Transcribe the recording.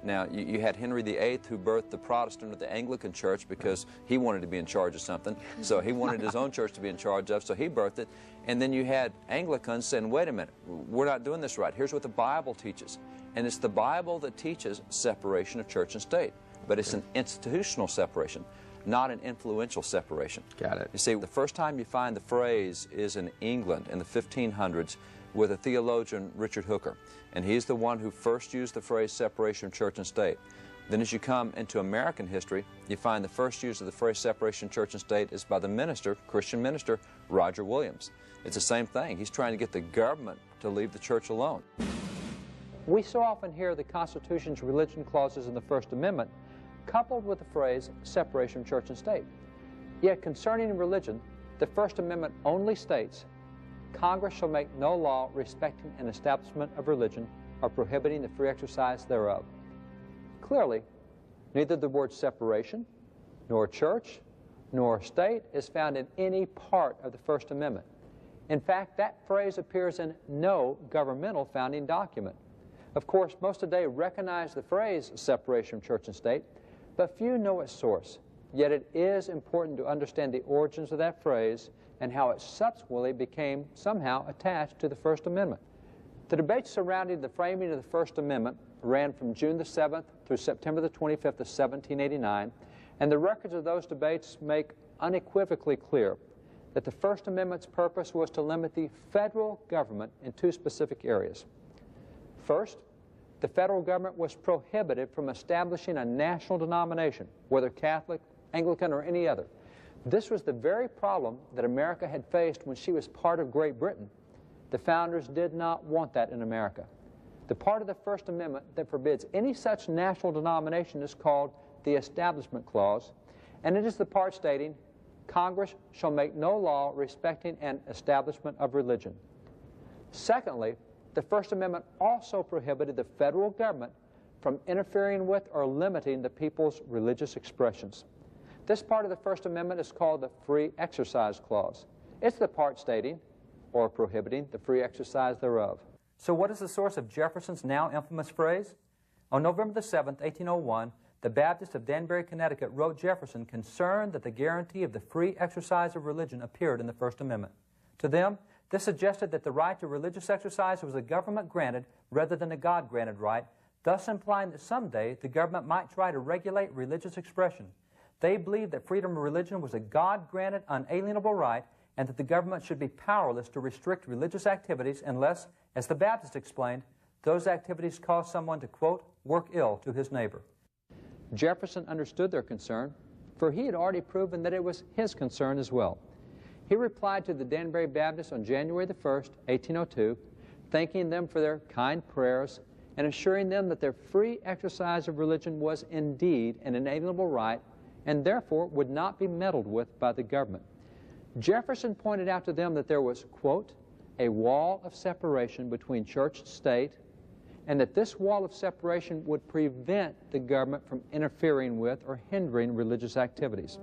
Now, you had Henry VIII, who birthed the Protestant or the Anglican church because he wanted to be in charge of something. So he wanted his own church to be in charge of, so he birthed it. And then you had Anglicans saying, wait a minute, we're not doing this right. Here's what the Bible teaches. And it's the Bible that teaches separation of church and state. But it's an institutional separation, not an influential separation. Got it. You see, the first time you find the phrase is in England in the 1500s with a theologian, Richard Hooker. And he's the one who first used the phrase separation of church and state. Then as you come into American history, you find the first use of the phrase separation of church and state is by the minister, Christian minister, Roger Williams. It's the same thing. He's trying to get the government to leave the church alone. We so often hear the Constitution's religion clauses in the First Amendment coupled with the phrase separation of church and state. Yet concerning religion, the First Amendment only states, Congress shall make no law respecting an establishment of religion or prohibiting the free exercise thereof. Clearly, neither the word separation, nor church, nor state is found in any part of the First Amendment. In fact, that phrase appears in no governmental founding document. Of course, most today recognize the phrase separation of church and state, but few know its source. Yet it is important to understand the origins of that phrase and how it subsequently became somehow attached to the First Amendment. The debates surrounding the framing of the First Amendment ran from June the 7th through September the 25th of 1789, and the records of those debates make unequivocally clear that the First Amendment's purpose was to limit the federal government in two specific areas. First, the federal government was prohibited from establishing a national denomination, whether Catholic, Anglican, or any other. This was the very problem that America had faced when she was part of Great Britain. The founders did not want that in America. The part of the First Amendment that forbids any such national denomination is called the Establishment Clause, and it is the part stating, Congress shall make no law respecting an establishment of religion. Secondly, the First Amendment also prohibited the federal government from interfering with or limiting the people's religious expressions. This part of the First Amendment is called the Free Exercise Clause. It's the part stating, or prohibiting, the free exercise thereof. So what is the source of Jefferson's now infamous phrase? On November the 7th, 1801, the Baptists of Danbury, Connecticut wrote Jefferson concerned that the guarantee of the free exercise of religion appeared in the First Amendment. To them, this suggested that the right to religious exercise was a government-granted rather than a God-granted right, thus implying that someday the government might try to regulate religious expression. They believed that freedom of religion was a God-granted, unalienable right, and that the government should be powerless to restrict religious activities unless, as the Baptists explained, those activities cause someone to, quote, work ill to his neighbor. Jefferson understood their concern, for he had already proven that it was his concern as well. He replied to the Danbury Baptists on January the 1st, 1802, thanking them for their kind prayers and assuring them that their free exercise of religion was indeed an inalienable right and therefore would not be meddled with by the government. Jefferson pointed out to them that there was, quote, a wall of separation between church and state, and that this wall of separation would prevent the government from interfering with or hindering religious activities.